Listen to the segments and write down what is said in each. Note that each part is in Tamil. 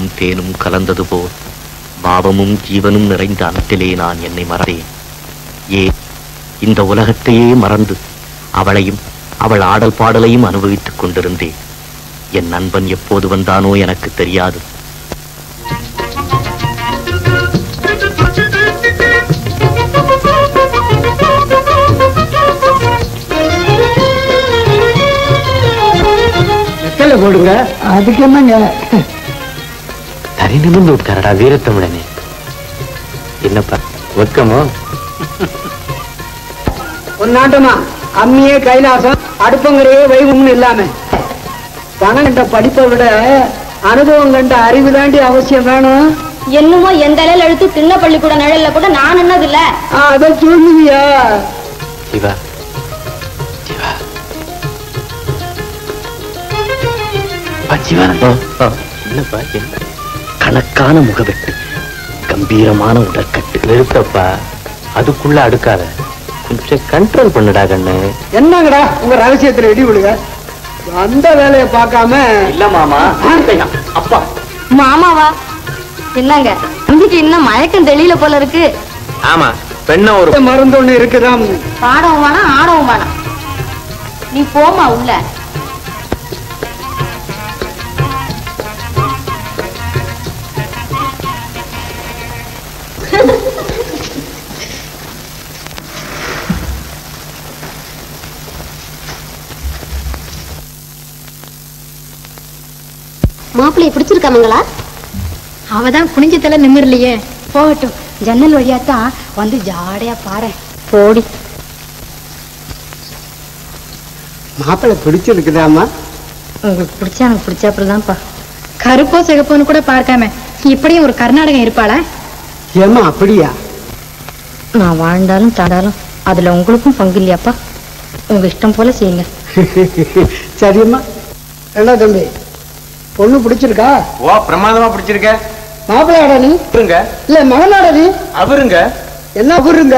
பாலும் தேனும் கலந்தது போல் பாவமும் ஜீவனும் நிறைந்த அனத்திலே நான் என்னை மறந்தேன். இந்த உலகத்தையே மறந்து அவளையும் அவள் ஆடல் பாடலையும் அனுபவித்துக் கொண்டிருந்தேன். என் நண்பன் எப்போது வந்தானோ எனக்கு தெரியாது. போடுங்க. அதுக்கு என்னங்க தரை நிமிர்ந்து உட்காரடா வீரத்தமிழனே. என்னப்பா வெக்கமோ? ஒரு நாட்டமா அம்மியே கைலாசம் அடுப்பங்கரையே வைகும்னு இல்லாம பணம் கண்ட படிப்பை விட அனுபவம் கண்ட அறிவு தாண்டி அவசியம் வேணும். என்னமோ எந்த இலையில எடுத்து திண்ண பள்ளிக்கூட நிழல்ல கூட நான் என்னது இல்ல. அத சொல்லுவியா? சிவா சிவா என்னப்பா என்ன கணக்கான முகவெட்டு, கம்பீரமான உடற்கட்டு. நிறுத்தப்பா, அதுக்குள்ள அடுக்காத, கொஞ்சம் கண்ட்ரோல் பண்ணுடா கண்ணு. என்னங்கடா உங்க ரகசியத்துல இடி விடுங்க. அந்த வேலையை பார்க்காம. இல்ல மாமா. அப்பா மாமாவா? என்னங்க தம்பிக்கு இன்னும் மயக்கம் தெளியல போல இருக்கு. ஆமா, பெண்ண ஒரு மருந்து ஒண்ணு இருக்குதான். பாடவும் வேணாம் ஆடவும் வேணாம், நீ போமா உள்ள. மாப்பிள்ளைய பிடிச்சிருக்காமங்களா? அவதான் குனிஞ்ச தலை நிமிரலையே. போகட்டும், ஜன்னல் வழியாத்தான் வந்து ஜாடையா பாரு. போடி. மாப்பிள்ளை பிடிச்சிருக்குதாமா? உங்களுக்கு பிடிச்சா எனக்கு பிடிச்சாப்புலதான்ப்பா. கருப்போ சிகப்போன்னு கூட பார்க்காம இப்படியும் ஒரு கர்நாடகம் இருப்பாளா? ஏமா அப்படியா? நான் வாழ்ந்தாலும் தாண்டாலும் அதுல உங்களுக்கும் பங்கு இல்லையாப்பா. உங்க இஷ்டம் போல செய்யுங்க. சரியம்மா. என்ன தம்பி, பொண்ணு பிடிச்சிருக்கா? ஓ, பிரமாதமா பிடிச்சிருக்க. மாப்பிள்ளையாடா நீ? இல்ல மகனாடா நீ? அவருங்க. என்ன அவருங்க?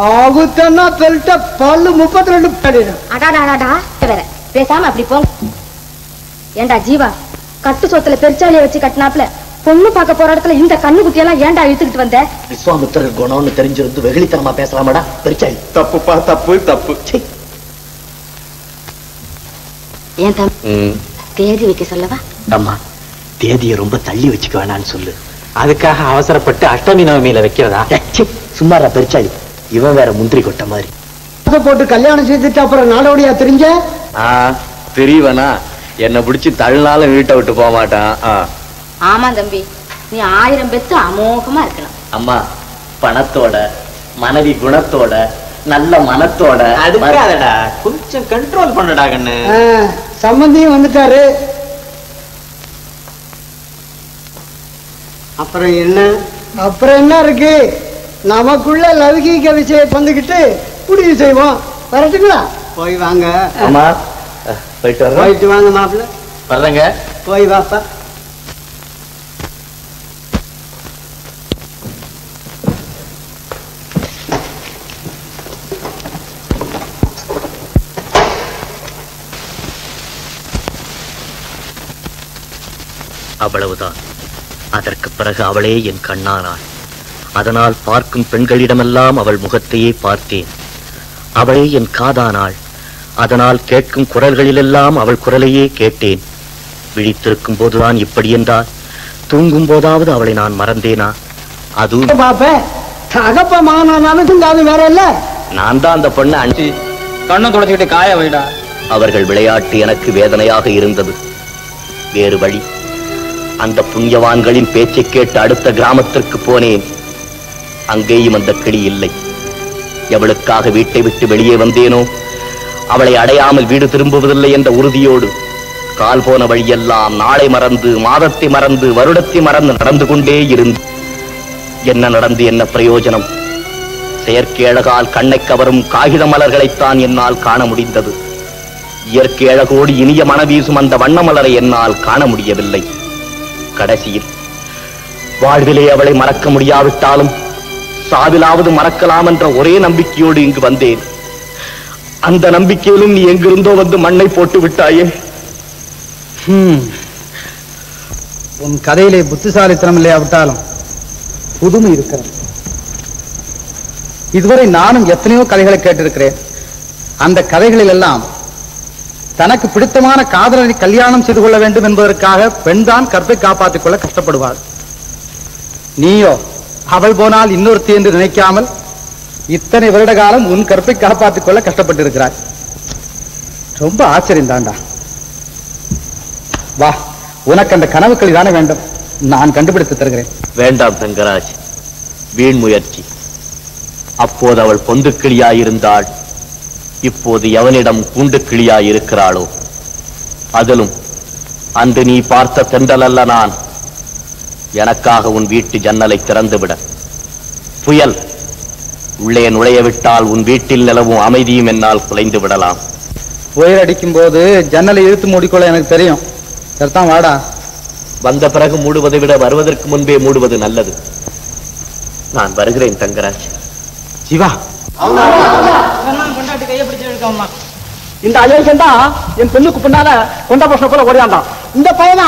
ஆகுத்தன்னா பெல்ட்ட பல்லு 32 படிடும். அடாடாடாடா வேற பேசாம அப்படி போங்க. ஏண்டா ஜீவா, கட்டு சொத்துல பெருச்சாலிய வச்சு கட்டினாப்ல பொண்ணு பார்க்க போற இடத்துல இந்த கண்ணு குட்டியெல்லாம் ஏன்டா இழுத்துக்கிட்டு வந்த? விஸ்வாமித்திரர் குணம்னு தெரிஞ்சிருந்து வெகுளித்தனமா பேசலாமாடா பெருச்சாலி? தப்புப்பா, தப்பு தப்பு. ஏன் தம்பி தேதி வைக்க சொல்லவா? அம்மா, தேதியை ரொம்ப தள்ளி வச்சுக்க வேணான்னு சொல்லு. அதுக்காக அவசரப்பட்டு அஷ்டமி நவமியில வைக்கிறதா? சும்மாரா பெருச்சாலி, இவன் வேற முந்திரி கொட்ட மாதிரி. போட்டு கல்யாணம் செய்துட்டு அப்புறம் நாடோடியா தெரிஞ்ச? தெரியவனா என்ன பிடிச்சி தள்ளினாலும் வீட்டை விட்டு போக மாட்டான். ஆமா தம்பி, நீ 1000 பெத்து அமோகமா இருக்கலாம். அம்மா, பணத்தோட மனைவி குணத்தோட நல்ல மனத்தோட அதுக்காதடா, கொஞ்சம் கண்ட்ரோல் பண்ணடா கண்ணு. சம்பந்தியும் வந்துட்டாரு. அப்புறம் என்ன இருக்கு? நமக்குள்ள லௌகீக விஷயம் வந்துகிட்டு முடிவு செய்வோம். வரட்டுங்களா? போய் வாங்க. அம்மா, போயிட்டு வாங்க மாப்பிள்ள. வர்றேங்க. போய் வாப்பா. அவ்வளவுதான். அதற்கு பிறகு அவளே என் கண்ணானாள். அதனால் பார்க்கும் பெண்களிடமெல்லாம் அவள் முகத்தையே பார்த்தேன். அவளே என் காதானாள். அதனால் கேட்கும் குரல்களிலெல்லாம் அவள் குரலையே கேட்டேன். விழித்திருக்கும் போதுதான் இப்படி என்றால், தூங்கும் போதாவது அவளை நான் மறந்தேனா? அதுவும் வேற இல்ல. நான் தான் அந்த பொண்ணை அனுப்பி கண்ணை தொடச்சிக்கிட்டு காய வைடா. அவர்கள் விளையாட்டு எனக்கு வேதனையாக இருந்தது. வேறு வழி. அந்த புண்ணியவான்களின் பேச்சை கேட்டு அடுத்த கிராமத்திற்கு போனேன். அங்கேயும் அந்த கிளி இல்லை. எவளுக்காக வீட்டை விட்டு வெளியே வந்தேனோ அவளை அடையாமல் வீடு திரும்புவதில்லை என்ற உறுதியோடு கால் போன வழியெல்லாம் நாளை மறந்து, மாதத்தை மறந்து, வருடத்தை மறந்து நடந்து கொண்டே இருந்து என்ன நடந்து என்ன பிரயோஜனம்? செயற்கை அழகால் கண்ணை கவரும் காகித மலர்களைத்தான் என்னால் காண முடிந்தது. இயற்கை அழகோடு இனிய மனவீசும் அந்த வண்ண மலரை என்னால் காண முடியவில்லை. கடைசியில் வாழ்விலே அவளை மறக்க முடியாவிட்டாலும் சாவிலாவது மறக்கலாம் என்ற ஒரே நம்பிக்கையோடு இங்கு வந்தேன். அந்த நம்பிக்கையிலும் நீ எங்கிருந்தோ வந்து மண்ணை போட்டு விட்டாயே. உன் கதையிலே புத்திசாலித்தனம் இல்லையாவிட்டாலும் புதுமை இருக்கிறது. இதுவரை நானும் எத்தனையோ கதைகளை கேட்டிருக்கிறேன். அந்த கதைகளில் எல்லாம் தனக்கு பிடித்தமான காதலனை கல்யாணம் செய்து கொள்ள வேண்டும் என்பதற்காக பெண்தான் கற்பை காப்பாற்றிக் கொள்ள கஷ்டப்படுவாள். நீயோ அவள் போனால் இன்னொருத்தி என்று நினைக்காமல் இத்தனை வருட காலம் உன் கற்பை காப்பாற்றிக் கொள்ள கஷ்டப்பட்டிருக்கிறாய். ரொம்ப ஆச்சரியம் தாண்டா. வா, உனக்கு அந்த கனவுக்கள் தானே வேண்டும், நான் கண்டுபிடித்து தருகிறேன். வேண்டாம் தங்கராஜ், வீண் முயற்சி. அப்போது அவள் பொந்து கிளியாயிருந்தாள், இப்போது எவனிடம் கூண்டு கிளியாயிருக்கிறாளோ? அதிலும் அன்று நீ பார்த்த தென்றல் அல்ல நான். எனக்காக உன் வீட்டு ஜன்னலை திறந்துவிட. புயல் உள்ளே நுழைய விட்டால் உன் வீட்டில் நிலவும் அமைதியும் என்னால் குலைந்து விடலாம். புயல் அடிக்கும் போது ஜன்னலை இழுத்து மூடிக்கொள்ள எனக்கு தெரியும். சரிதான், வாடா. வந்த பிறகு மூடுவதை விட வருவதற்கு முன்பே மூடுவது நல்லது. நான் வருகிறேன் தங்கராஜ். ஜீவா, இந்த அயோக்கியம் தான் என் பெண்ணுக்கு பின்னால கொண்ட பசங்க போல ஓடியாண்டான். இந்த பையனா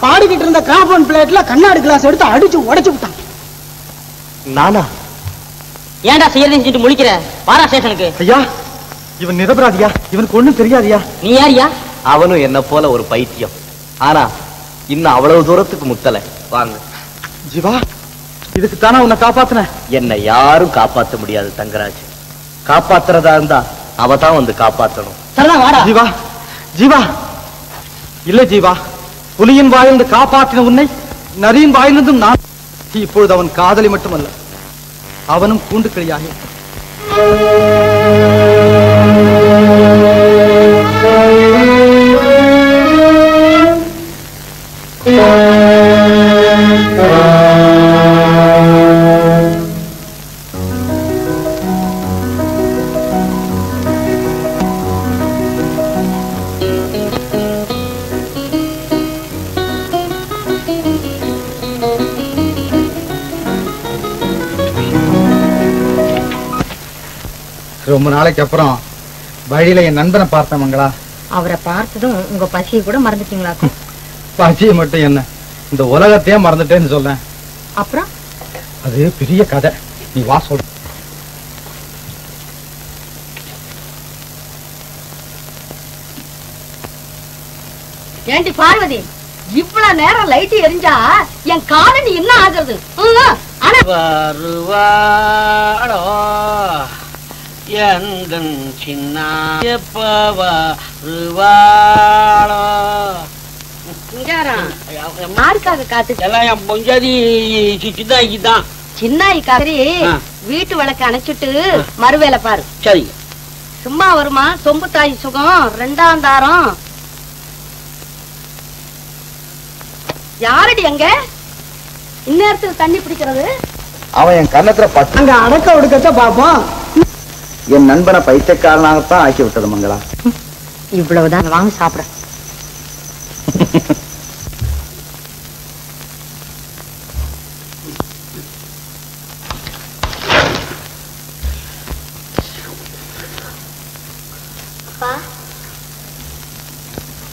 பாடிக்கிட்டு இருந்த காம்பவுண்ட் பிளேட்ல கண்ணாடி கிளாஸ் எடுத்து அடிச்சு உடைச்சு விட்டான். நானா? ஏன்டா செய்யறதுன்னு சொல்லிட்டு முழிக்கிற? பாரா ஸ்டேஷனுக்கு. ஐயா, இவன் நிரபராதியா, இவனுக்கு ஒண்ணும் தெரியாதியா. நீ யாரியா? அவனும் என்ன போல ஒரு பைத்தியம். ஆனா இன்னும் அவ்வளவு தூரத்துக்கு முத்தல. வாங்க. ஜீவா, இதுக்கு தானே உன்னை காப்பாத்தின. என்னை யாரும் காப்பாற்ற முடியாது தங்கராஜ். காப்பாத்துறதா இருந்தா அவ தான் வந்து காப்பாற்றணும். சரிதான், வாடா. ஜீவா, ஜீவா, இல்ல ஜீவா, புலியின் வாயிலிருந்து காப்பாற்றின உன்னை நரியின் வாயிலிருந்தும் நான். இப்பொழுது அவன் காதலி மட்டுமல்ல, அவனும் கூண்டு கிளியாகி. ரொம்ப நாளைக்கு அப்புறம் வழியில என் நண்பனை பார்த்தேன் மங்களா. அவரை பார்த்ததும் உங்க பசியை கூட மறந்துட்டீங்களா? பசியை மட்டும் என்ன, இந்த உலகத்தையே மறந்துட்டேன்னு சொல்றேன். அப்புறம் அது பெரிய கதை, நீ வா சொல்ற. ஏண்டி பார்வதி, இவ்வளவு நேரம் லைட் எரிஞ்சா என் காலனி என்ன ஆகுறது? வருவாளோ எங்கன் சின்ன வருவாளோ. யாருக்காக காத்து? எல்லாம் என் பொஞ்சாதி சின்னாய்க்குதான். சின்னாய்க்காரி வீட்டு விளக்கு அணைச்சிட்டு மறுவேலை பாரு. சரி. சும்மா வருமா சொம்பு தாய் சுகம் ரெண்டாம் தாரம். யாரடி அங்க இந்நேரத்துக்கு தண்ணி பிடிக்கிறது? அவன் என் கண்ணத்துல பட்டு அங்க அடக்க ஒடுக்கத்தை பாப்போம். என் நண்பனை பைத்தியக்காரனாகத்தான் ஆக்கி விட்டது மங்களா. இவ்வளவுதான், வாங்க சாப்பிட.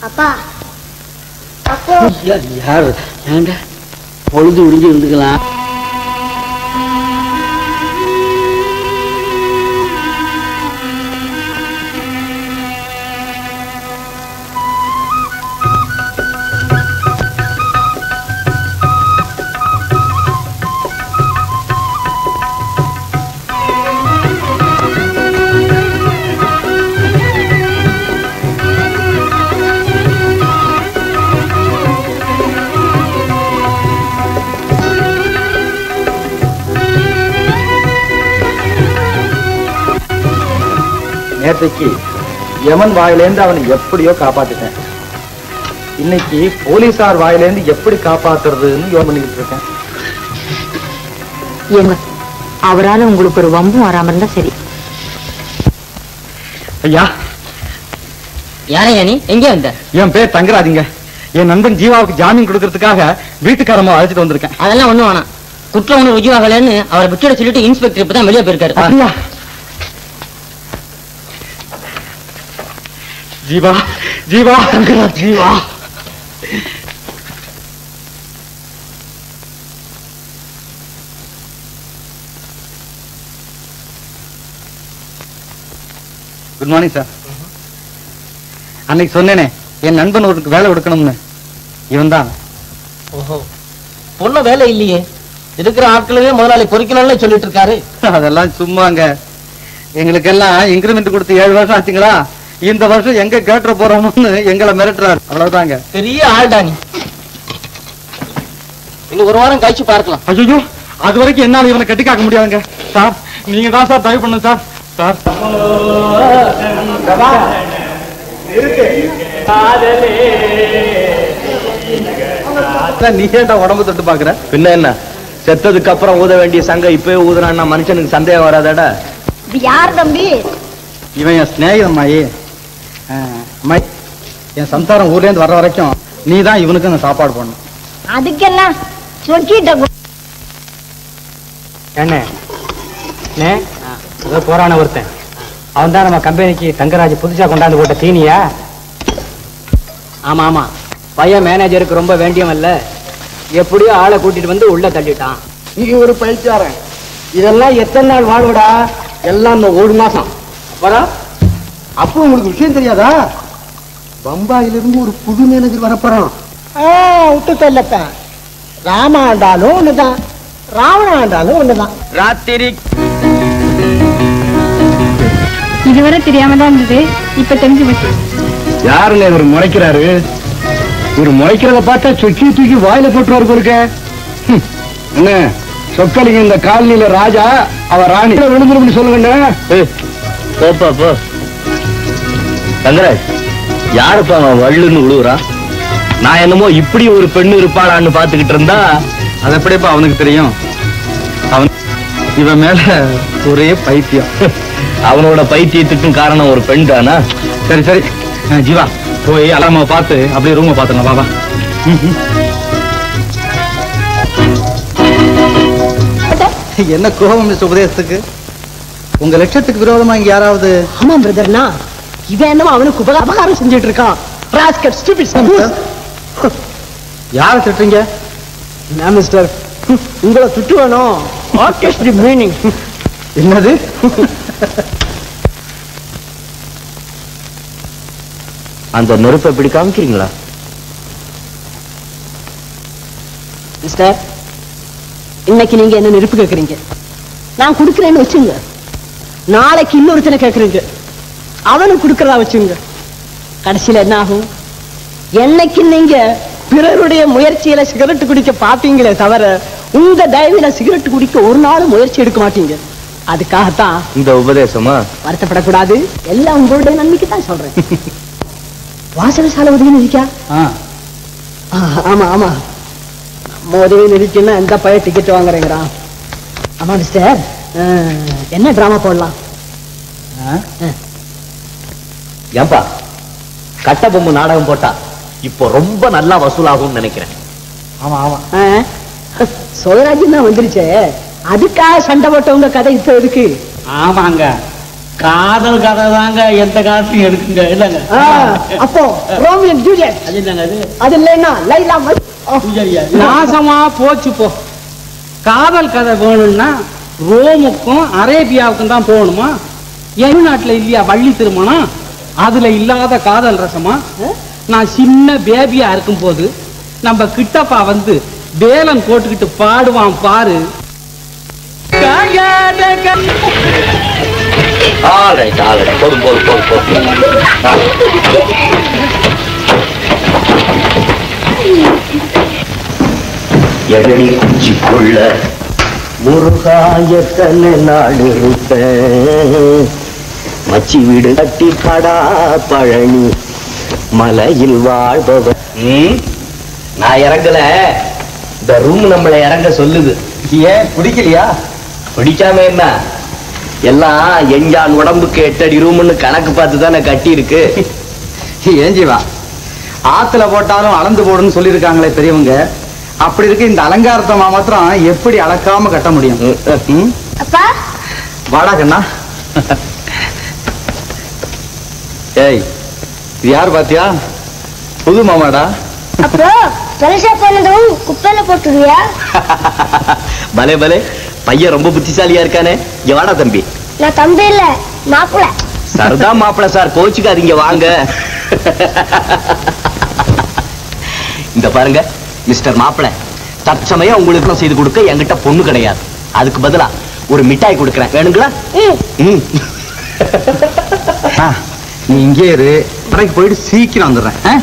அப்பா, அப்பா, யார் ஏண்டா பொழுது விடிஞ்சு இருந்துக்கலாம். நேற்றைக்கு யமன் வாயிலேந்து அவனை எப்படியோ காப்பாத்திட்டேன். இன்னைக்கு போலீசார் வாயிலேந்து எப்படி காப்பாத்துறதுன்னு யோசனை பண்ணிக்கிட்டு இருக்கேன். அவரால உங்களுக்கு ஒரு வம்பும் வராம இருந்தா சரி. ஐயா, யாரையா நீ? எங்கே வந்த? என் பேர் தங்கராஜிங்க. என் நண்பன் ஜீவாவுக்கு ஜாமீன் கொடுக்கறதுக்காக வீட்டுக்காரமா அழைச்சிட்டு வந்திருக்கேன். அதெல்லாம் ஒண்ணும் வேணாம். குற்ற உணர்வு ருஜுவாகலன்னு அவரை விட்டுட சொல்லிட்டு இன்ஸ்பெக்டர் இப்பதான் வெளியே போயிருக்காரு. அப்படியா? Jeeva, Jeeva, Jeeva. Good morning sir. அன்னைக்கு சொன்னேனே என் நண்பன் ஒரு வேலை கொடுக்கணும்னு, இவன் தான். ஓஹோ, பொண்ணு வேலை இல்லையே, இருக்கிற ஆட்களவே முதலாளி பொறிக்கணும்னு சொல்லிட்டு இருக்காரு. அதெல்லாம் சும்மாங்க. எங்களுக்கெல்லாம் இன்கிரிமெண்ட் கொடுத்து 7 வருஷம் ஆச்சுங்களா, இந்த வருஷம் எங்க கேட்டுற போறோம்னு எங்களை மிரட்டுறாரு, அவ்வளவுதாங்க. பெரிய ஆள்டா நீ. இன்னும் ஒரு வாரம் கழிச்சு பார்க்கலாம். ஐயோ, அது வரைக்கும் என்னால இவனை கட்டி காக்க முடியாதுங்க சார். நீங்க தான் சார் தயவு பண்ணுங்க சார். சார் நீ ஏன்டா உடம்பு தொட்டு பாக்குற? பின்ன என்ன, செத்ததுக்கு அப்புறம் ஊத வேண்டிய சங்க இப்பவே ஊதுறான்னா மனுஷனுக்கு சந்தேகம் வராதாடா? இது யார் தம்பி? இவன் என் சிநேகிதன் அம்மாயி. அம்மாயி, என் சம்சாரம் ஊர்ல இருந்து வர்ற வரைக்கும் நீ தான் இவனுக்கு அந்த சாப்பாடு போடணும். அதுக்கு என்ன சொக்கிட்ட என்ன போறான ஒருத்தன், அவன் தான் நம்ம கம்பெனிக்கு தங்கராஜ் புதுசா கொண்டாந்து போட்ட தீனியா? ஆமா ஆமா, பையன் மேனேஜருக்கு ரொம்ப வேண்டியவன்ல, எப்படியோ ஆளை கூட்டிட்டு வந்து உள்ள தள்ளிட்டான். நீ ஒரு பயிற்சியாரன், இதெல்லாம் எத்தனை நாள் வாழ்வடா? எல்லாம் இந்த 1 மாசம். அப்புறம் அப்போ உங்களுக்கு விஷயம் தெரியாதா? பம்பாயிலிருந்து ஒரு புது மேனேஜர் வரப்போறான். விட்டு சொல்லத்தான், ராமா ஆண்டாலும் ஒண்ணுதான், ராவண ஆண்டாலும் ஒண்ணுதான். ராத்திரி இதுவரை தெரியாம தான் இருந்தது, இப்ப தெரிஞ்சு போச்சு. யாருங்க இவர் முறைக்கிறாரு? இவர் முறைக்கிறத பார்த்தா சொக்கி தூக்கி வாயில போட்டுருவாரு போருக்க. என்ன சொக்கலிங்க இந்த காலனியில ராஜா, அவ ராணி விழுந்துரும் சொல்லுங்க. போப்பா போ. தங்கராஜ், யாருப்பா அவன் வள்ளுன்னு விழுவுறான்? நான் என்னமோ இப்படி ஒரு பெண்ணு இருப்பாளான்னு பாத்துக்கிட்டு இருந்தா. அது எப்படிப்பா அவனுக்கு தெரியும்? அவன் இவன் மேல ஒரே பைத்தியம். அவனோட பைத்தியத்துக்கும் காரணம் ஒரு பெண் தானா? சரி சரி ஜீவா, போய் அலாம பார்த்து அப்படியே ரூமை பாத்துங்க பாபா. என்ன கோபம் மிஸ் உபதேசத்துக்கு? உங்க லட்சத்துக்கு விரோதமா இங்க யாராவது? ஆமா பிரதர்னா, இவன் என்னமோ அவனுக்கு உபகாரம் செஞ்சுட்டு இருக்கான். Rasp cut stupid. யார திட்டுறீங்க? என்ன மிஸ்டர், உங்களை திட்டு வேணும். ஆர்கெஸ்ட்ரி மீனிங் என்னது? அந்த நெருப்பை இப்படி காமிக்கிறீங்களா? மிஸ்டர், இன்னைக்கு நீங்க என்ன நெருப்பு கேக்குறீங்க, நான் கொடுக்கிறேன்னு வச்சுங்க. நாளைக்கு இன்னொருத்தனை கேக்குறீங்க, அவனுக்கு கொடுக்கறதா வச்சுங்க. கடைசியில என்ன ஆகும்? என்னைக்கு நீங்க பிறருடைய முயற்சியில சிகரெட் குடிக்க பாப்பீங்களே தவிர, உங்க தயவுல சிகரெட் குடிக்க ஒரு நாள் முயற்சி எடுக்க மாட்டீங்க. அதுக்காகத்தான் இந்த உபதேசமா? வருத்தப்படக்கூடாது, எல்லாம் உங்களுடைய நன்மைக்கு தான் சொல்றேன். வாசகசாலை உதவி நிதிக்கா? ஆமா ஆமா, நம்ம உதவி நிதிக்குன்னா எந்த பையன் டிக்கெட் வாங்குறேங்கிறான். ஆமா மிஸ்டர், என்ன டிராமா போடலாம்? ஏன்பா, கட்ட பொம்மை நாடகம் போட்டா இப்போ ரொம்ப நல்லா வசூலாகும்னு நினைக்கிறேன். ஆமா ஆமா, சோழராஜன் தான் வந்துருச்சே, அதுக்காக சண்டை போட்டவங்க கதை இப்ப இருக்கு. ஆமாங்க, காதல் கதை தாங்க எந்த காலத்தையும் எடுக்குங்க. இல்லங்க அப்போ ரோமியோ அண்ட் ஜூலியட் அது என்னங்க? அது இல்லைன்னா லைலா நாசமா போச்சு போ. காதல் கதை வேணும்னா ரோமுக்கும் அரேபியாவுக்கும் தான் போகணுமா? தமிழ்நாட்டுல இல்லையா வள்ளி திருமணம்? அதுல இல்லாத காதல் ரசமா? நான் சின்ன பேபியா இருக்கும் போது நம்ம கிட்டப்பா வந்து வேலன் போட்டுக்கிட்டு பாடுவான் பாரு. போதும் போதும் போதும் போதும். எழனி குச்சிக்குள்ள முருகாயத்தனை நாடு இருப்ப, மச்சி வீடு கட்டி கடா பழனி மலையில் வாழ்பவர். நான் இறங்கல, இந்த ரூம் நம்மளை இறங்க சொல்லுது. ஏன் பிடிக்கலையா? பிடிக்காம என்ன, எல்லாம் எஞ்சான் உடம்புக்கு 8 அடி ரூம்னு கணக்கு பார்த்து தானே கட்டி இருக்கு. ஏன் ஜீவா, ஆத்துல போட்டாலும் அளந்து போடுன்னு சொல்லியிருக்காங்களே பெரியவங்க, அப்படி இருக்கு இந்த அலங்காரத்தை மாத்திரம் எப்படி அளக்காம கட்ட முடியும்? அப்பா வாடா கண்ணா. ஏய், இது யார் பாத்தியா? புது மாமாடா. அப்புறம் பெருசா பண்ணதும் குப்பையில போட்டுருவியா? பலே பலே, பையன் ரொம்ப புத்திசாலியா இருக்கானே. இங்க வாடா தம்பி. நான் தம்பி இல்ல, மாப்பிள்ள. சரிதான் மாப்பிள்ள சார், கோச்சுக்காதீங்க வாங்க. இந்த பாருங்க மிஸ்டர் மாப்பிள்ள, தற்சமயம் உங்களுக்கு செய்து கொடுக்க என்கிட்ட பொண்ணு கிடையாது. அதுக்கு பதிலா ஒரு மிட்டாய் கொடுக்கறேன், வேணுங்களா? நீ இங்கே இரு, கடைக்கு போயிட்டு சீக்கிரம் வந்துடுறேன்.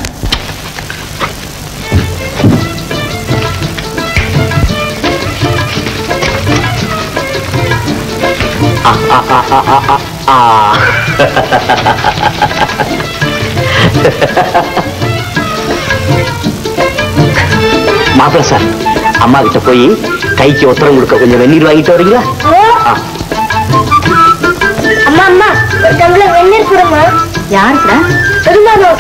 மாப்பிள்ள சார், அம்மா கிட்ட போய் கைக்கு ஒத்தரம் கொடுக்க கொஞ்சம் வெந்நீர் வாங்கிட்டு வரீங்களா? அம்மா அம்மா ஒரு டம்ளர் வெந்நீர் கொடுமா. யாருக்குடா? பெருமாள்.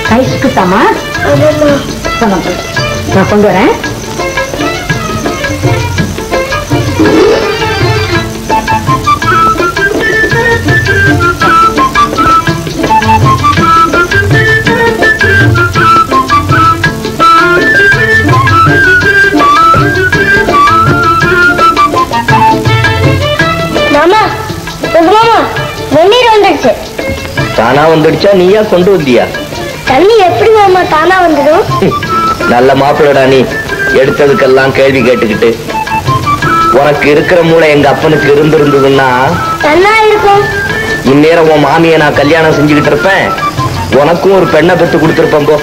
கைக்குத்தாமா நான் கொண்டு வரேன். மாமா மாமா வெந்நீர் வந்துடுச்சு. தானா வந்துடுச்சா நீயா கொண்டு வந்தியா? தண்ணி எப்படி மாமா தானா வந்துடும்? நல்ல மாப்பிள்ளடா நீ, எடுத்ததுக்கெல்லாம் கேள்வி கேட்டுக்கிட்டு. உனக்கு இருக்கிற மூளை எங்க அப்பனுக்கு இருந்திருந்ததுன்னா நல்லா இருக்கும். இந்நேரம் உன் மாமியை நான் கல்யாணம் செஞ்சுக்கிட்டு இருப்பேன், உனக்கும் ஒரு பெண்ணை பெற்று கொடுத்துருப்பேன். போ.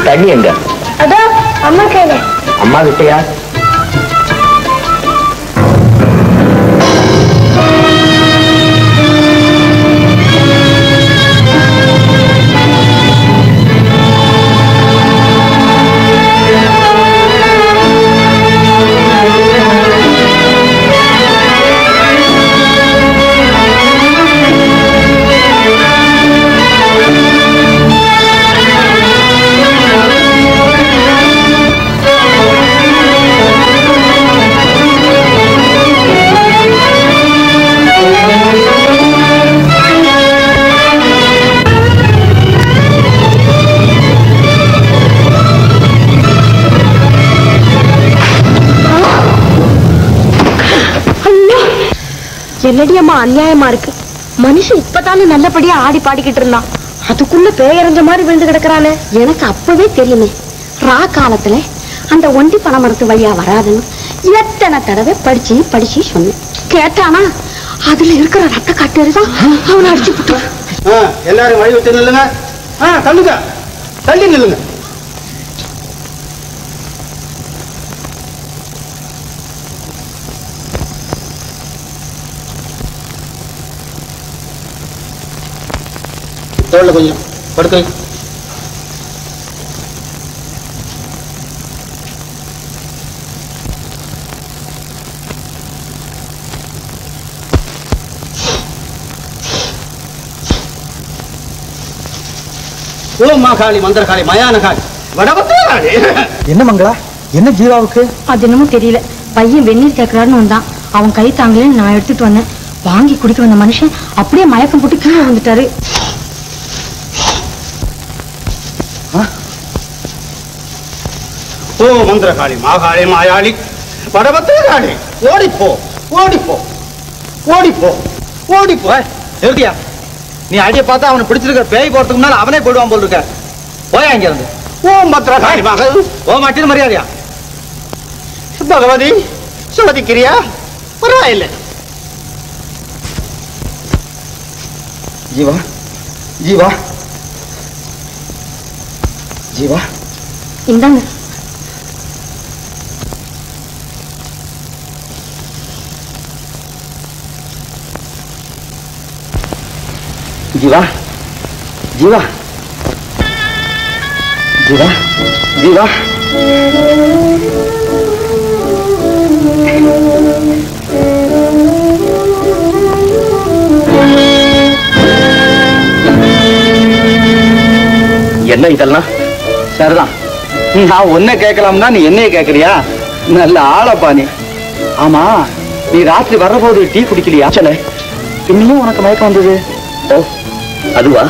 தண்ணி எங்க? அதோ அம்மா கையில. அம்மா கிட்டயா? என்னடி அம்மா அநியாயமா இருக்கு. மனுஷன் இப்பதானே நல்லபடியா ஆடி பாடிக்கிட்டு இருந்தான், அதுக்குள்ள பேயறிஞ்ச மாதிரி விழுந்து கிடக்குறானே. எனக்கு அப்பவே தெரியுமே ரா காலத்துல அந்த ஒண்டி பனைமரத்து வழியா வராதுன்னு எத்தனை தடவை படிச்சு படிச்சு சொன்னேன். கேட்டானா அதுல இருக்கிற ரத்த காட்டுதான் அவனை அடிச்சு விட்டான். எல்லாரும் வழி விட்டு நில்லுங்க. தள்ளுங்க, தள்ளி நில்லுங்க. தோல்ல கொஞ்சம் படுக்கை. ஓ மாகாளி, மந்திரகாளி, மயானகாளி, வடபத்திரகாளி. என்ன மங்களா, என்ன ஜீவாவுக்கு? அது என்னமோ தெரியல, பையன் வெந்நீர் கேட்கிறாருன்னு வந்தான். அவன் கை தாங்களேன்னு நான் எடுத்துட்டு வந்தேன். வாங்கி குடிக்க வந்த மனுஷன் அப்படியே மயக்கம் போட்டு கீழே வந்துட்டாரு. ஓ மந்திரகாளி, மாகாளி, மாயாளி, வடபத்திரகாளி, ஓடிப்போ ஓடிப்போ ஓடிப்போ ஓடிப்போ. எப்படியா நீ அடிய பார்த்தா அவனை பிடிச்சிருக்க, பேய் போறதுக்கு முன்னால அவனே போடுவான் போல் இருக்க. போயா இங்க இருந்து. ஓ பத்திரகாளி மகள், ஓ மாட்டின் மரியாதையா. பகவதி சோதிக்கிறியா? பரவாயில்லை. ஜீவா, ஜீவா, ஜீவா, இந்தாங்க. ஜீவா, ஜீவா, ஜீவா, ஜீவா. என்ன இதெல்லாம்? சரிதான், நான் உன்னை கேட்கலாம்னா நீ என்னைய கேட்கறியா? நல்ல ஆளப்பா நீ. ஆமா, நீ ராத்திரி வர்ற போது டீ குடிக்கலையா? இன்னும் உனக்கு மயக்கம் வந்தது? ஓ அதுவா?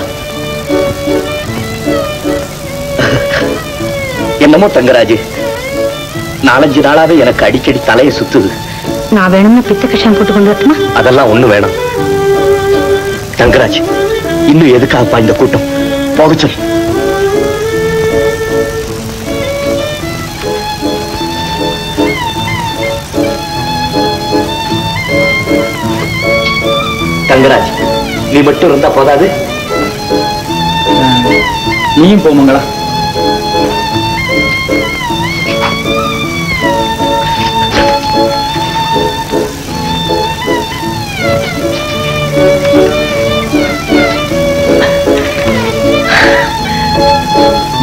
என்னமோ தங்கராஜ், 4-5 நாளாவே எனக்கு அடிக்கடி தலையை சுத்துது. நான் வேணும்னு பித்த கஷாயம் போட்டு கொண்டு வரட்டுமா? அதெல்லாம் ஒண்ணு வேணாம் தங்கராஜ். இன்னும் எதுக்காகப்பா இந்த கூட்டம்? போக சொல்லு. தங்கராஜ், நீ மட்டும் இருந்தா போதாது? நீயும் போமங்களா.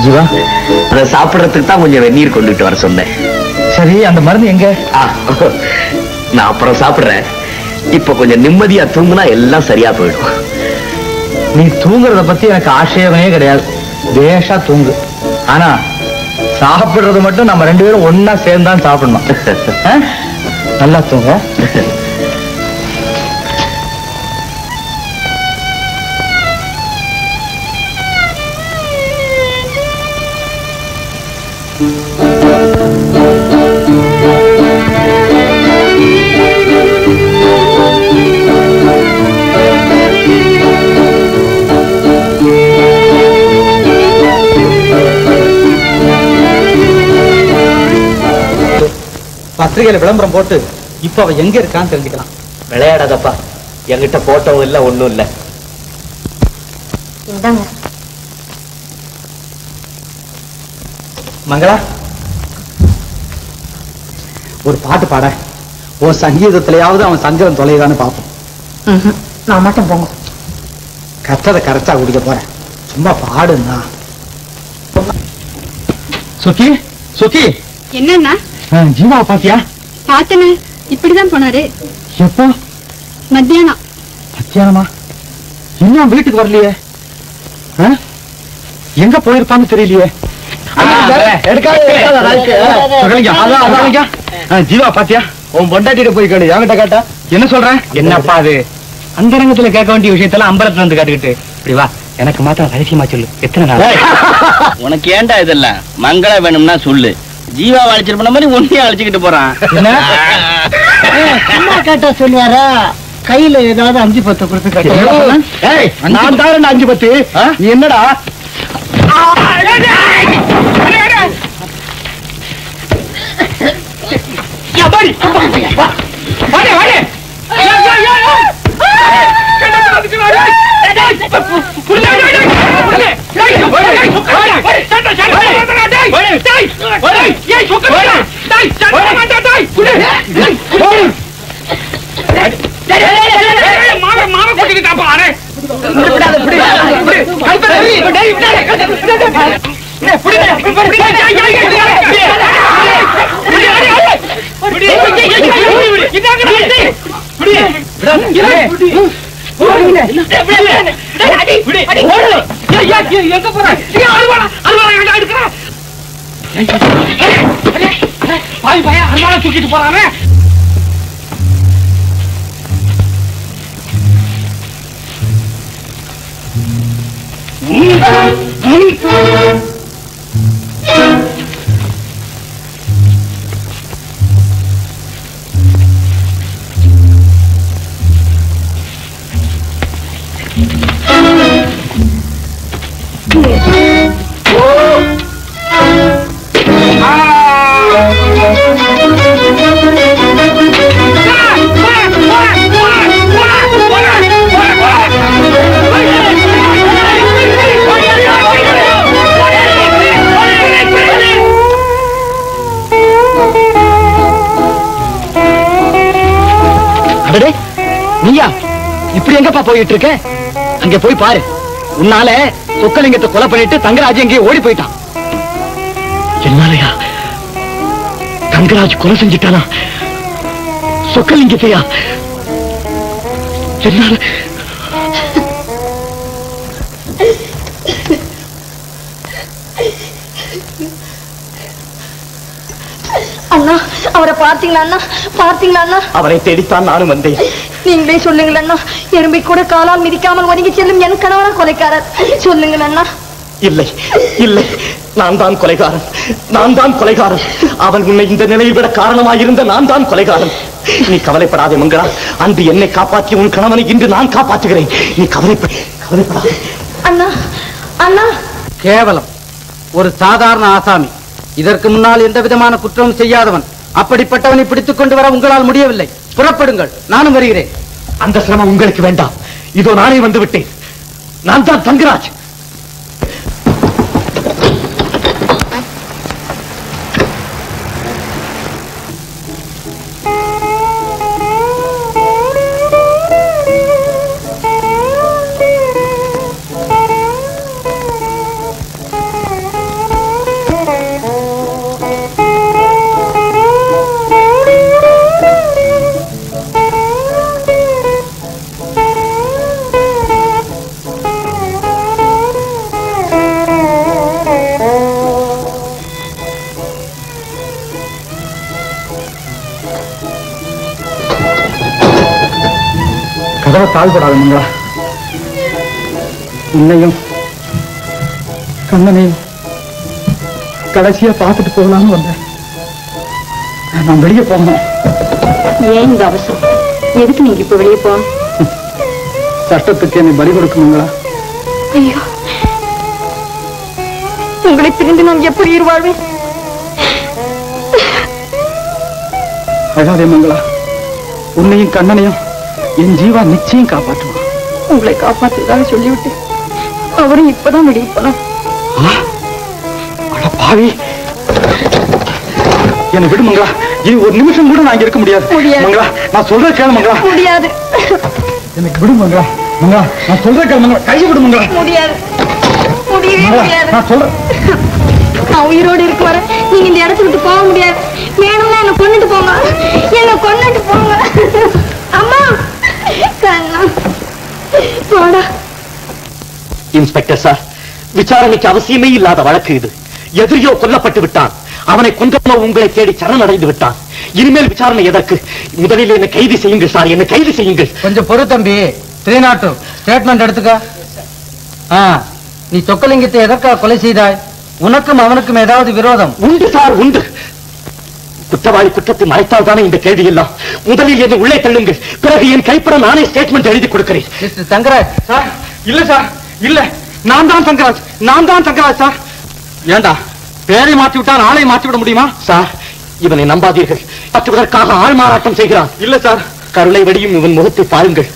ஜீவா, அதை சாப்பிடறதுக்கு தான் கொஞ்சம் வெந்நீர் கொண்டுட்டு வர சொன்னேன். சரி, அந்த மருந்து எங்க? நான் அப்புறம் சாப்பிடுறேன். இப்ப கொஞ்சம் நிம்மதியா தூங்குனா எல்லாம் சரியா போயிடும். நீ தூங்குறத பத்தி எனக்கு ஆட்சேபமே கிடையாது. பேஷா தூங்கு. ஆனா சாப்பிடுறது மட்டும் நம்ம 2 பேரும் ஒன்னா சேர்ந்தான் சாப்பிடணும். நல்லா தூங்க. பத்திரிகையில விளம்பரம் போட்டு இப்ப அவ எங்க இருக்கான்னு தெரிஞ்சுக்கலாம். விளையாடாதப்பா, என்கிட்ட போட்டோவும் இல்ல ஒண்ணும் இல்ல. இந்தாங்க. மங்களா, ஒரு பாட்டு பாட. உன் சங்கீதத்திலேயாவது அவன் சங்கரம் தொலைதான்னு பார்ப்போம். நான் மட்டும் போங்க. கற்றதை கரைச்சா குடிக்க போறேன். சும்மா பாடுன்னா. சுக்கி, சுக்கி, என்னன்னா? ஜீவா பாத்தியா? பார்த்தனே, இப்படிதான் போனாரு. எப்போ? மத்தியானம். மத்தியானமா? இன்னும் வீட்டுக்கு வரலையே. எங்க போயிருப்பான்னு தெரியலையே. ஜீவா பாத்தியா? உன் பொண்டாட்டிட்டு போய் கேளு. என்கிட்ட கேட்டா என்ன சொல்றேன்? என்னப்பா அது? அந்த ரங்கத்துல கேட்க வேண்டிய விஷயத்தெல்லாம் அம்பலத்துல வந்து கேட்டுக்கிட்டு இப்படி வா. எனக்கு மாத்திரம் ரகசியமா சொல்லு. எத்தனை நாள்? உனக்கு ஏண்டா இதெல்லாம்? மங்களா வேணும்னா சொல்லு. ஜீவா அழைச்சிட்டு மாதிரி ஒன்னையே அழைச்சிக்கிட்டு போறான். அம்மா கேட்டா சொல்லுவாரா? கையில ஏதாவது 5-10 கொடுத்து நான் தான் 5-10. நீ என்னடா? தூக்கிட்டு போறானே. நீயா இப்படி எங்கப்பா போயிட்டு இருக்க? அங்க போய் பாரு. உன்னால சொக்கலிங்கத்தை கொலை பண்ணிட்டு தங்கராஜ் எங்கேயோ ஓடி போயிட்டான். என்னாலயா? தங்கராஜ் கொலை செஞ்சுட்டானா? சொக்கலிங்கத்தையா? என்னால? அண்ணா அவரை பார்த்தீங்களா பார்த்தீங்களா? அவரை தேடித்தான் நானும் வந்தேன். நீங்களே சொல்லுங்களா, எறும்பை கூட காலால் மிதிக்காமல் ஒதுங்கி செல்லும் என் கணவனா கொலைக்காரர்? சொல்லுங்களா. இல்லை இல்லை, நான் தான் கொலைகாரன், நான் தான் கொலைகாரன். அவன் உன்னை இந்த நிலையை விட காரணமாயிருந்த நான் தான் கொலைகாரன். நீ கவலைப்படாதே மங்களா, அன்று என்னை காப்பாற்றிய உன் கணவனை இன்று நான் காப்பாற்றுகிறேன். நீ கவலைப்படாதே. அண்ணா அண்ணா. கேவலம் ஒரு சாதாரண ஆசாமி, இதற்கு முன்னால் எந்த விதமான குற்றமும் செய்யாதவன். அப்படிப்பட்டவனை பிடித்துக் கொண்டு வர உங்களால் முடியவில்லை. புறப்படுங்கள், நானும் வருகிறேன். அந்த சிரமம் உங்களுக்கு வேண்டாம். இதோ நானே வந்து விட்டேன். நான் தான் தங்கராஜ். கதவை தாழ்படாத மங்களா. உன்னையும் கண்ணனையும் கடைசியா பார்த்துட்டு போகலான்னு வந்தேன். நான் வெளியே போகணும். ஏன் இந்த அவசரம்? எதுக்கு நீங்க இப்ப வெளியே போகணும்? சட்டத்துக்கு என்னை பலி கொடுக்குங்களா? ஐயோ, உங்களை பிரிந்து நான் எப்படி வாழ்வேன்? அழாதே மங்களா, உன்னையும் கண்ணனையும் என் ஜீவா நிச்சயம் காப்பாற்றுவான். உங்களை காப்பாற்றுவதாக சொல்லிவிட்டு அவரும் இப்பதான் வெளியே போனார். அட பாவி, என்னை விடு மங்களா. இனி ஒரு நிமிஷம் கூட நான் இங்க இருக்க முடியாது. மங்களா, நான் சொல்றேன் கேளு மங்களா. முடியாது. எனக்கு விடு மங்களா. மங்களா, நான் சொல்றேன் கேளு மங்களா. கையை விடு மங்களா. முடியாது, முடியவே முடியாது. நான் சொல்றேன். நான் உயிரோடு இருக்க வர நீங்க இந்த இடத்த விட்டு போக முடியாது. வேணும்னா என்ன கொண்டுட்டு போங்க, என்ன கொண்டுட்டு போங்க. அம்மா கண்ணா போடா. இன்ஸ்பெக்டர் சார், விசாரணைக்கு அவசியமே இல்லாத வழக்கு இது. எதிரியோ கொல்லப்பட்டு விட்டான். அவனை கொன்றவனோ உங்களை தேடி சரணடைந்து விட்டான். இனிமேல் விசாரணை எதற்கு? முதலில் என்னை கைது செய்யுங்கள் சார், என்னை கைது செய்யுங்கள். கொஞ்சம் பொறு தம்பி. 302 ஸ்டேட்மெண்ட் எடுத்துக்க. நீ சொக்கலிங்கத்தை எதற்காக கொலை செய்தாய்? உனக்கும் அவனுக்கும் ஏதாவது விரோதம்? உண்டு சார், உண்டு. குற்றவாளி குற்றத்தை மறைத்தால் தானே இந்த கேள்வி எல்லாம். முதலில் என்னை உள்ளே தள்ளுங்கள், பிறகு என் கைப்பட நானே ஸ்டேட்மெண்ட் எழுதி கொடுக்கிறேன். Mister Thangaraj sir. இல்ல சார், இல்ல, நான் தான் தங்கராஜ், நான் தான் தங்கராஜ் சார். ஏண்டா பேரை மாற்றி விட்டால் ஆளை மாற்றி விட முடியுமா சார்? இவனை நம்பாதீர்கள். மாற்றுவதற்காக ஆள் மாறாட்டம் செய்கிறான். இல்ல சார். கருளை வெடியும் இவன் முகத்தை பாருங்கள்.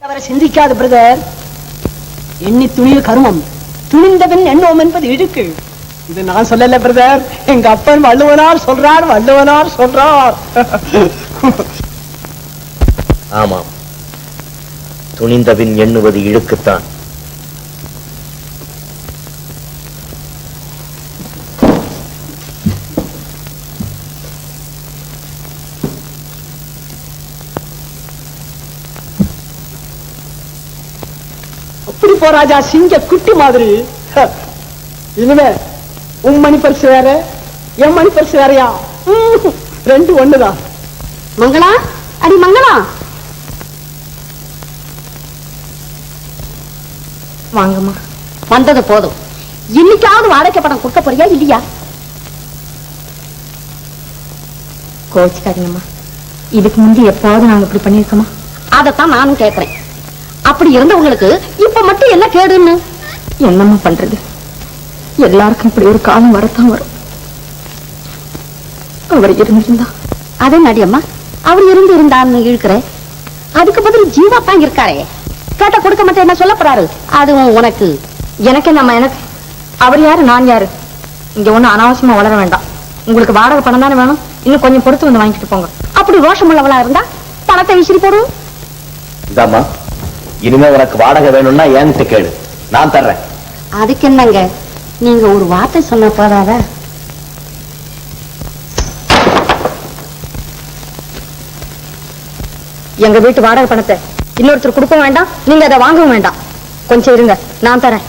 அவரை சிந்திக்காது பிரதர். எண்ணி துணிய கருமம், துணிந்தவன் எண்ணோம் என்பது இழுக்கு. இது நான் சொல்லல பிரதர், எங்க அப்பன் வள்ளுவனார் சொல்றார், வள்ளுவனார் சொல்றார். ஆமாம், துணிந்தபின் எண்ணுவது இழுக்குத்தான். அப்படி போராஜா, சிங்க குட்டி மாதிரி. இனிமே உன் மணி பரிசு வேற, என் மணி பரிசு வேறையா? ரெண்டு ஒண்ணுதான். மங்களா, அடி மங்களா, வாங்கம்மா. வந்தது போதும். இன்னைக்காவது வாடகை படம் கொடுக்க போறியா இல்லையா? கோச்சுக்காதீங்கம்மா, இதுக்கு முந்தி எப்பாவது நாங்க இப்படி பண்ணிருக்கோமா? அதைத்தான் நானும் கேட்கிறேன். அப்படி இருந்தவங்களுக்கு இப்ப மட்டும் என்ன கேடுன்னு? என்னம்மா பண்றது, எல்லாருக்கும் இப்படி ஒரு காலம் வரத்தான் வரும். அவர் இருந்திருந்தா. அதே நடியம்மா, அவர் இருந்தான்னு இழுக்கிற, அதுக்கு பதில் ஜீவா தான் இருக்காரே. கேட்ட கொடுக்க மாட்டேன் என்ன சொல்ல போறாரு? அதுவும் உனக்கு எனக்கு என்னம்மா? எனக்கு அவர் யாரு, நான் யாரு? இங்க ஒண்ணு அனாவசியமா வளர வேண்டாம். உங்களுக்கு வாடகை பணம் தானே வேணும், இன்னும் கொஞ்சம் பொறுத்து வந்து வாங்கிட்டு போங்க. அப்படி ரோஷம் உள்ளவளா இருந்தா பணத்தை விசிறி போடுவோம். இதாம்மா, இனிமே உனக்கு வாடகை வேணும்னா என்கிட்ட கேளு, நான் தர்றேன். அதுக்கு என்னங்க, நீங்க ஒரு வார்த்தை சொன்ன போதாத? எங்க வீட்டு வாடகை பணத்தை இன்னொருத்தர் கொடுக்க வேண்டாம், நீங்க அதை வாங்கவும் வேண்டாம். கொஞ்சம் இருங்க, நான் தரேன்.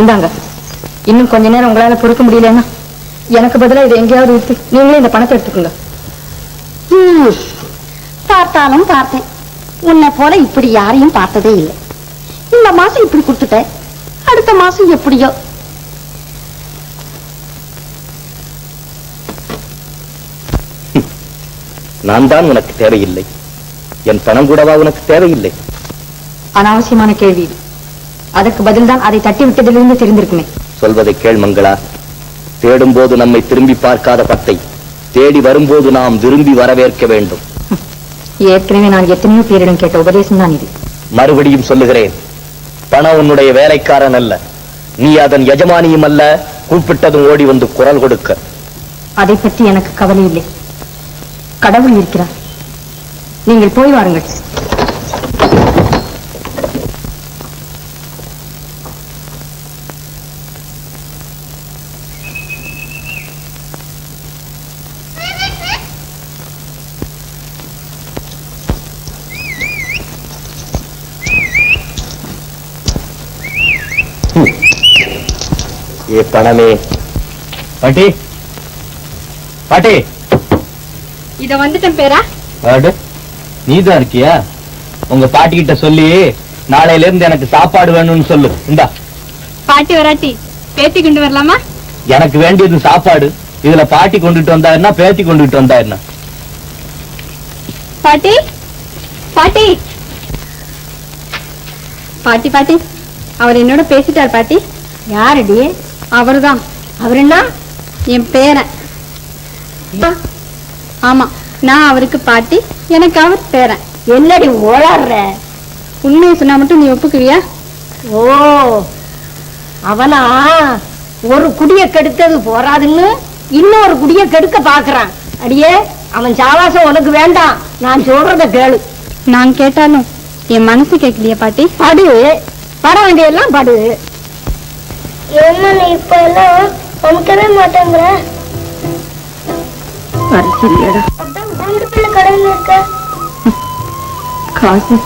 இந்தாங்க. இன்னும் கொஞ்ச நேரம் உங்களால பொறுக்க முடியலன்னா எனக்கு பதிலா இதை எங்கேயாவது விட்டு நீங்களே இந்த பணத்தை எடுத்துக்கோங்க. பார்த்தாலும் பார்த்தேன், உன்னை போல இப்படி யாரையும் பார்த்ததே இல்லை. இந்த மாசம் இப்படி கொடுத்துட்டேன், அடுத்த மாசம் எப்படியோ. நான் தான் உனக்கு தேவையில்லை, என் பணம் கூடவா உனக்கு தேவையில்லை? அனாவசியமான கேள்வி இது. அதற்கு பதில்தான் அதை தட்டி விட்டதிலிருந்து தெரிந்திருக்குமே. சொல்வதை கேள் மங்களா. தேடும் போது நம்மை திரும்பி பார்க்காத பத்தை தேடி வரும்போது நாம் விரும்பி வரவேற்க வேண்டும். ஏற்கனவே நான் எத்தனையோ பேரிடம் கேட்ட உபதேசம் தான் இது. மறுபடியும் சொல்லுகிறேன், பணம் உன்னுடைய வேலைக்காரன் அல்ல, நீ அதன் எஜமானியும் அல்ல. கூப்பிட்டதும் ஓடி வந்து குரல் கொடுக்க. அதை பற்றி எனக்கு கவலை இல்லை. கடவுள் இருக்கிறார். நீங்கள் போய் வாருங்கள். ஏ பணமே. பாட்டி பாட்டி, இத வந்துட்டேன் பேரா. நீதான் இருக்கியா? உங்க பாட்டி கிட்ட சொல்லி நாளையில இருந்து எனக்கு சாப்பாடு வேணும்னு சொல்லு. இந்தா. பாட்டி வராட்டி பேத்தி கொண்டு வரலாமா? எனக்கு வேண்டியது சாப்பாடு. இதுல பாட்டி கொண்டுட்டு வந்தா என்ன, பேத்தி கொண்டுட்டு வந்தா என்ன? பாட்டி பாட்டி பாட்டி பாட்டி, அவர் என்னோட பேசிட்டார் பாட்டி. யாரடி? அவர்தான். அவர் என்ன? என் பேரன். ஆமா, நான் அவருக்கு பாட்டி, எனக்கு அவர் பேரன். என்னடி ஓடாடுற? உண்மையை சொன்னா மட்டும் நீ ஒப்புக்குவியா? ஓ, அவனா ஒரு குடிய கெடுத்தது போராதுன்னு இன்னொரு குடிய கெடுக்க பாக்குறான். அடியே, அவன் சாவாசம் உனக்கு வேண்டாம், நான் சொல்றத கேளு. நான் கேட்டாலும் என் மனசு கேட்கலையே பாட்டி. படு, பட வேண்டியெல்லாம் படு. என்ன நீ இப்ப எல்லாம் சமைக்கவே மாட்டேங்கிற? கடையில் இருக்க காசு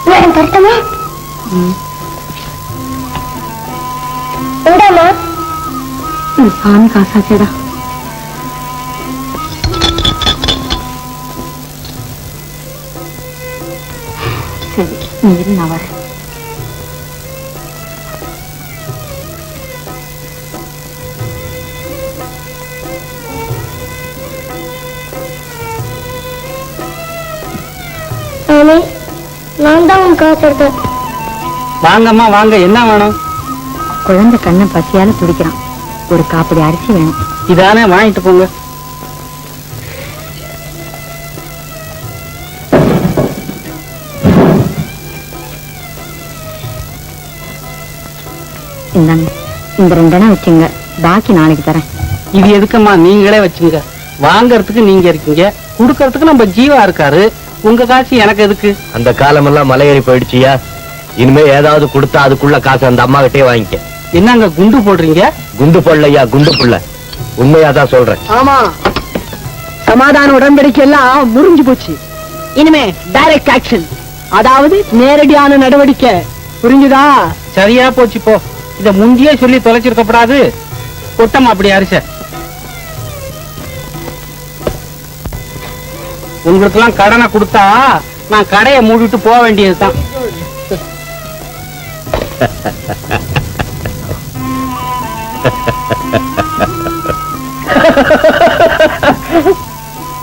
கரெக்டமா? எண்டாமா? சாமி காசாச்சேடா. சரி, நீ இரு, நான் வரேன். நான் தான் உன் காசு எடுத்தேன். வாங்கம்மா வாங்க, என்ன வேணும்? குழந்தை கண்ணை பசியால துடிக்கிறான், ஒரு காப்படி அரிசி வேணும். இதானே, வாங்கிட்டு போங்க. இந்தாங்க, இந்த 2 வச்சுங்க, பாக்கி நாளைக்கு தரேன். இது எதுக்குமா? நீங்களே வச்சுங்க. வாங்கறதுக்கு நீங்க இருக்கீங்க, குடுக்கறதுக்கு நம்ம ஜீவா இருக்காரு. உங்க காசு எனக்கு எதுக்கு? அந்த காலமெல்லாம் மலையேறி போயிடுச்சியா? இனிமே ஏதாவது கொடுத்தா அதுக்குள்ள காசு அந்த அம்மா கிட்டே வாங்கிக்க. என்னங்க குண்டு போடுறீங்க? குண்டு போடலையா, குண்டு புள்ள. உண்மையாதான் சொல்றேன். ஆமா, சமாதான உடன்படிக்கை எல்லாம் முறிஞ்சு போச்சு. இனிமே டைரக்ட் ஆக்ஷன், அதாவது நேரடியான நடவடிக்கை. புரிஞ்சுதா? சரியா போச்சு போ. இத முந்தியே சொல்லி தொலைச்சிருக்கப்படாது. கொட்டம் அப்படி அரிச. உங்களுக்கு எல்லாம் கடனை கொடுத்தா நான் கடையை மூடிட்டு போக வேண்டியதுதான். Ha ha ha ha.